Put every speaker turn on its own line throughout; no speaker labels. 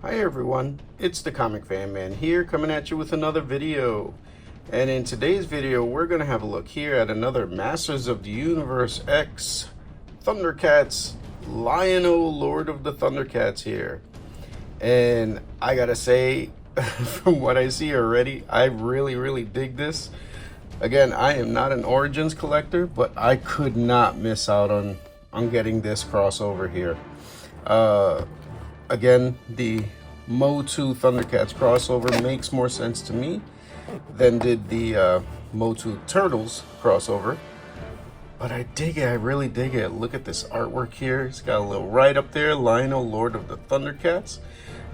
Hi everyone, it's the Comic Fan Man here, coming at you with another video. And in today's video, we're going to have a look here at another Masters of the Universe X ThunderCats Lion-O Lord of the ThunderCats here. And I gotta say, from what I see already, I really dig this. Again, I am not an Origins collector, but I could not miss out on getting this crossover here. Again, the MOTU ThunderCats crossover makes more sense to me than did the MOTU Turtles crossover. But I dig it, I really dig it. Look at this artwork here. It's got a little right up there, Lion-O Lord of the ThunderCats.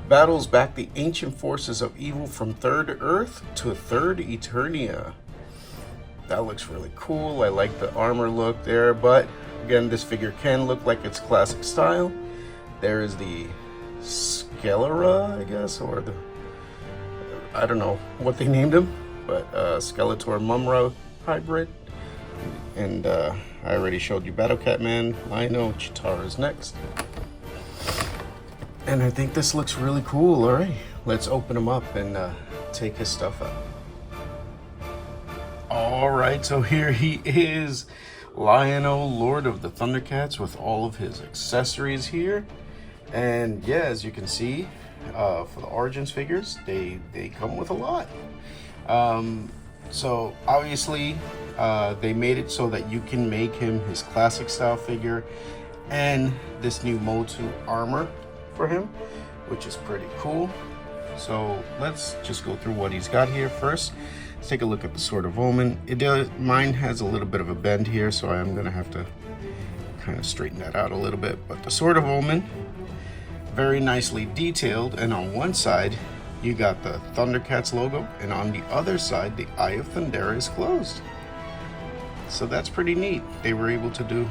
Battles back the ancient forces of evil from Third Earth to Third Eternia. That looks really cool. I like the armor look there, but again, this figure can look like it's classic style. There is the Skeletor, I guess, or the, I don't know what they named him, but Skeletor Mumm-Ra hybrid. And I already showed you Battle Cat Man, Lion-O, Chitara's next. And I think this looks really cool. All right, let's open him up and take his stuff out. All right, so here he is, Lion-O, Lord of the ThunderCats, with all of his accessories here. And yeah, as you can see, for the Origins figures, they come with a lot. So obviously, they made it so that you can make him his classic style figure and this new MOTU armor for him, which is pretty cool. So let's just go through what he's got here first. Let's take a look at the Sword of Omen. Mine has a little bit of a bend here, so I am gonna have to kind of straighten that out a little bit. But the Sword of Omen, very nicely detailed, and on one side you got the ThunderCats logo, and on the other side the Eye of Thundera is closed. So that's pretty neat. They were able to do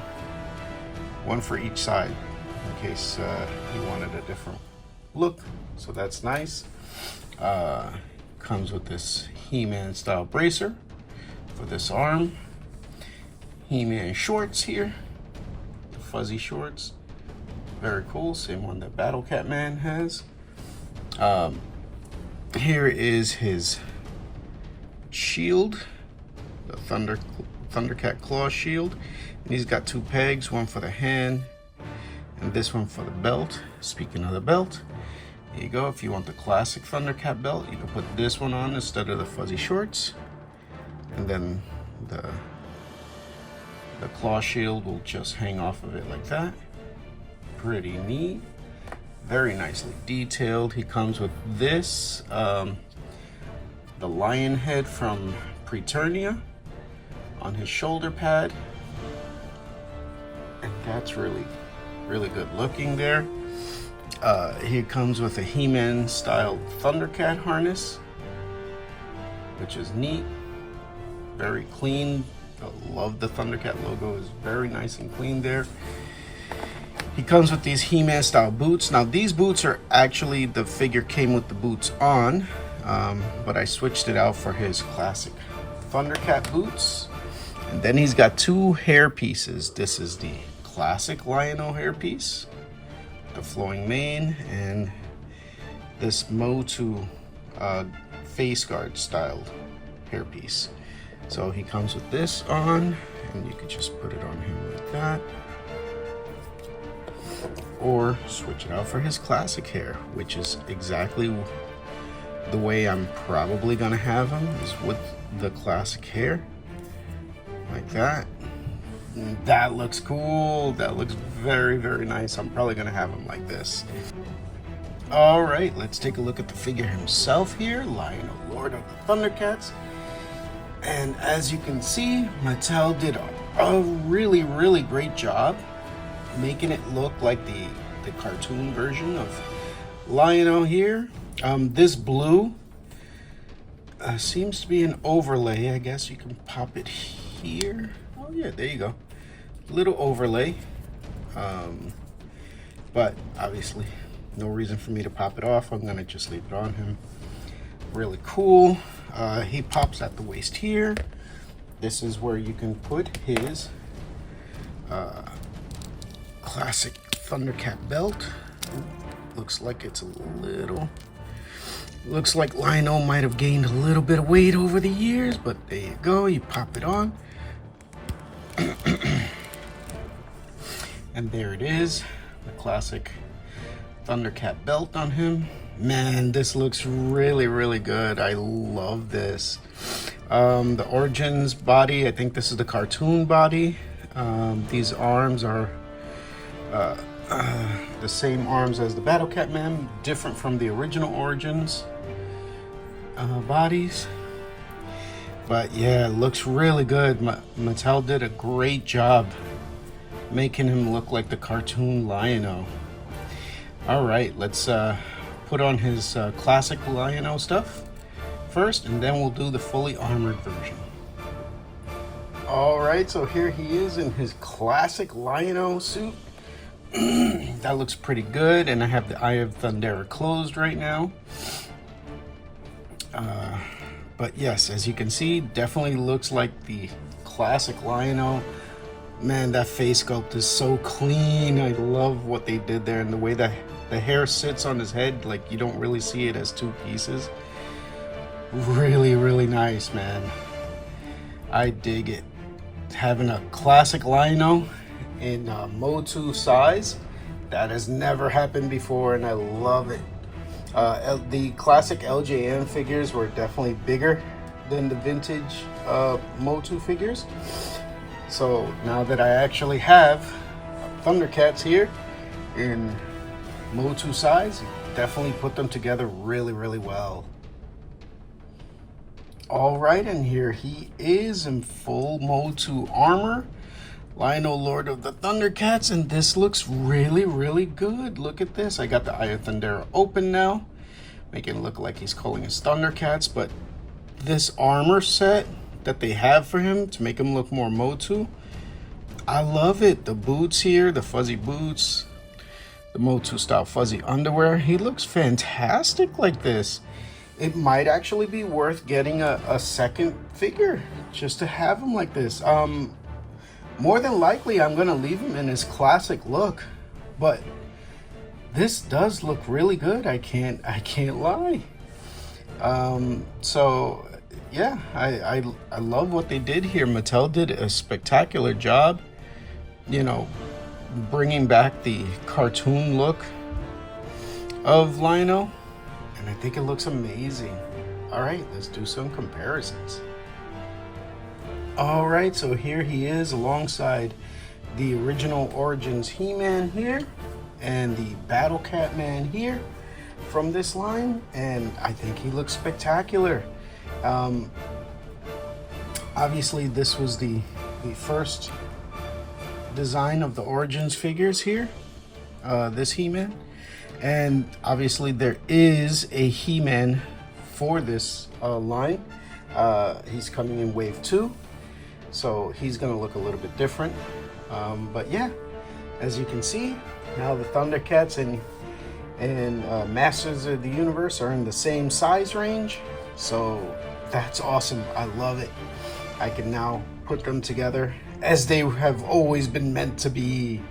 one for each side in case you wanted a different look. So that's nice. Comes with this He-Man style bracer for this arm. He-Man shorts here, the fuzzy shorts. Very cool, same one that Battle Cat Man has. Here is his shield, the ThunderCat Claw shield. And he's got two pegs, one for the hand and this one for the belt. Speaking of the belt, here you go. If you want the classic ThunderCat belt, you can put this one on instead of the fuzzy shorts. And then the claw shield will just hang off of it like that. Pretty neat, very nicely detailed. He comes with this, the lion head from Eternia on his shoulder pad, and that's really good looking there. He comes with a He-Man style ThunderCat harness, which is neat, very clean. I love the ThunderCat logo, is very nice and clean there. He comes with these He-Man style boots. Now these boots are actually, the figure came with the boots on, but I switched it out for his classic ThunderCat boots. And then he's got two hair pieces. This is the classic Lion-O hair piece, the flowing mane, and this MOTU face guard styled hair piece. So he comes with this on, and you could just put it on him like that, or switch it out for his classic hair, which is exactly the way I'm probably gonna have him, is with the classic hair like that. And that looks cool. That looks very nice. I'm probably gonna have him like this. All right, let's take a look at the figure himself here, Lion-O, Lord of the ThunderCats. And as you can see, Mattel did a really great job making it look like the cartoon version of Lion-O here. This blue seems to be an overlay. I guess you can pop it here. Oh yeah, there you go. Little overlay. But obviously no reason for me to pop it off. I'm gonna just leave it on him. Really cool. He pops at the waist here. This is where you can put his classic ThunderCat belt. looks like it's a little, looks like Lion-O might have gained a little bit of weight over the years, but there you go, you pop it on. And there it is, the classic ThunderCat belt on him. Man, this looks really, really good. I love this. The Origins body, I think this is the cartoon body. These arms are the same arms as the Battlecat Man, different from the original Origins bodies. But yeah, it looks really good. Mattel did a great job making him look like the cartoon Lion-O. All right, let's put on his classic Lion-O stuff first, and then we'll do the fully armored version. All right, so here he is in his classic Lion-O suit. That looks pretty good, and I have the Eye of Thundera closed right now. But yes, as you can see, definitely looks like the classic Lion-O. Man, that face sculpt is so clean. I love what they did there, and the way that the hair sits on his head, like you don't really see it as two pieces. Really, really nice, man. I dig it. Having a classic Lion-O in MOTU size, that has never happened before, and I love it. The classic LJN figures were definitely bigger than the vintage MOTU figures. So now that I actually have ThunderCats here in MOTU size, definitely put them together really, really well. All right, and here he is in full MOTU armor, Lion-O, Lord of the ThunderCats, and this looks really, really good. Look at this. I got the Eye of Thundera open now, making it look like he's calling his ThunderCats, but this armor set that they have for him to make him look more MOTU, I love it. The boots here, the fuzzy boots, the MOTU style fuzzy underwear. He looks fantastic like this. It might actually be worth getting a second figure just to have him like this. More than likely, I'm gonna leave him in his classic look, but this does look really good. I can't lie. So yeah, I love what they did here. Mattel did a spectacular job, you know, bringing back the cartoon look of Lion-O, and I think it looks amazing. All right, let's do some comparisons. All right, so here he is alongside the original Origins He-Man here and the Battlecat Man here from this line, and I think he looks spectacular. Obviously this was the first design of the Origins figures here, this He-Man, and obviously there is a He-Man for this line. He's coming in wave 2, so he's gonna look a little bit different, but yeah, as you can see, now the ThunderCats and Masters of the Universe are in the same size range, so that's awesome. I love it. I can now put them together as they have always been meant to be.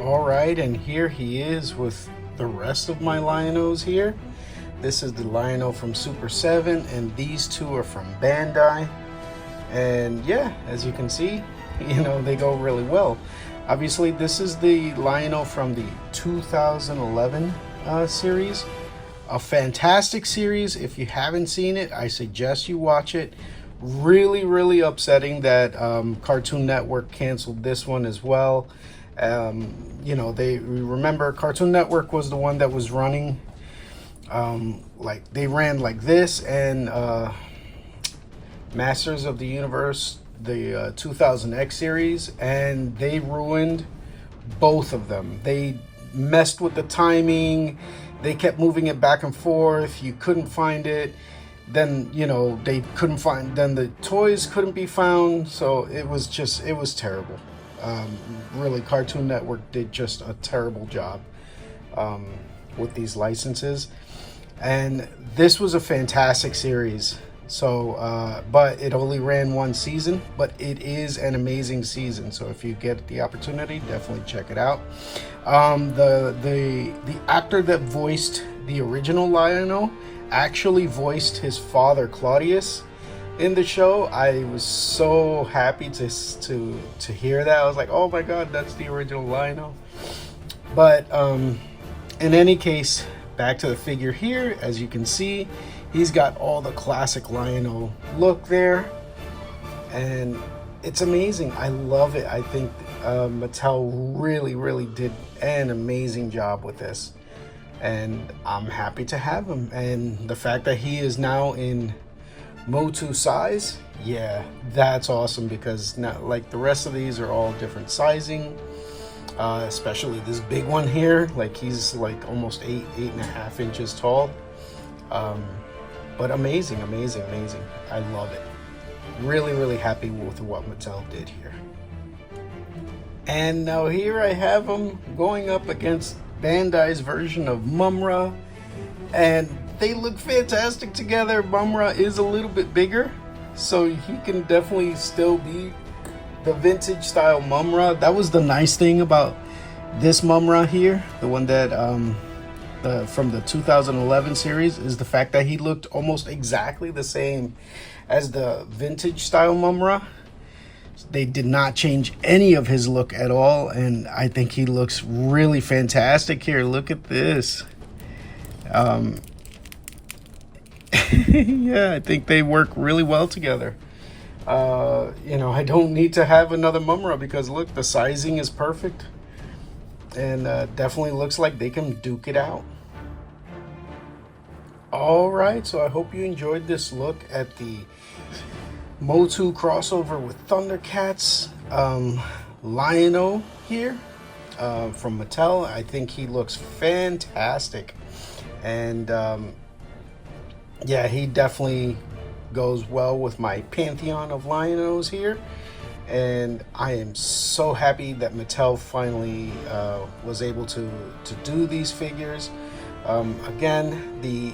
All right, and here he is with the rest of my Lion-Os here. This is the Lion-O from Super 7, and these two are from Bandai. And yeah, as you can see, you know, they go really well. Obviously, this is the Lion-O from the 2011 series. A fantastic series. If you haven't seen it, I suggest you watch it. Really, really upsetting that Cartoon Network canceled this one as well. You know, remember Cartoon Network was the one that was running, like they ran like this, and Masters of the Universe, the 2000X series, and they ruined both of them. They messed with the timing. They kept moving it back and forth. You couldn't find it. Then, you know, they couldn't find, then the toys couldn't be found. So it was terrible. Really, Cartoon Network did just a terrible job with these licenses. And this was a fantastic series. So, but it only ran one season, but it is an amazing season. So if you get the opportunity, definitely check it out. The actor that voiced the original Lion-O actually voiced his father, Claudius, in the show. I was so happy to hear that. I was like, oh my god, that's the original Lion-O. But in any case, back to the figure here. As you can see, he's got all the classic Lion-O look there, and it's amazing. I love it. I think Mattel really did an amazing job with this, and I'm happy to have him. And the fact that he is now in MOTU size, yeah, that's awesome, because now, like, the rest of these are all different sizing, especially this big one here. Like, he's like almost 8.5 inches tall. But amazing. I love it. Really happy with what Mattel did here. And now here I have him going up against Bandai's version of Mumm-Ra, and they look fantastic together. Mumm-Ra is a little bit bigger, so he can definitely still be the vintage style Mumm-Ra. That was the nice thing about this Mumm-Ra here, the one that from the 2011 series, is the fact that he looked almost exactly the same as the vintage style Mumm-Ra. They did not change any of his look at all, and I think he looks really fantastic here. Look at this. Yeah, I think they work really well together. You know, I don't need to have another Mumm-Ra, because look, the sizing is perfect, and definitely looks like they can duke it out. All right, so I hope you enjoyed this look at the MOTU crossover with ThunderCats Lion-O here from Mattel. I think he looks fantastic, and yeah, he definitely goes well with my pantheon of Lion-Os here. And I am so happy that Mattel finally was able to do these figures. Again, the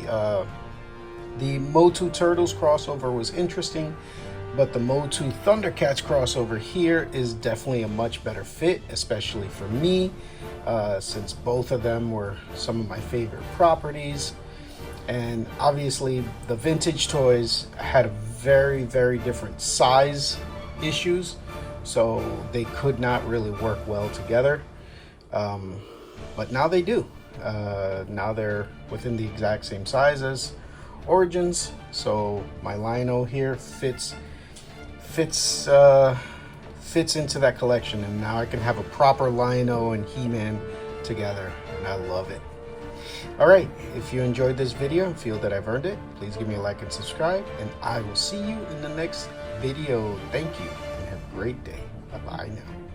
MOTU Turtles crossover was interesting, but the MOTU ThunderCats crossover here is definitely a much better fit, especially for me, since both of them were some of my favorite properties. And obviously the vintage toys had a very different size issues, so they could not really work well together, but now they do. Now they're within the exact same size as Origins, so my Lion-O here fits into that collection, and now I can have a proper Lion-O and He-Man together, and I love it. Alright, if you enjoyed this video and feel that I've earned it, please give me a like and subscribe, and I will see you in the next video. Thank you, and have a great day. Bye-bye now.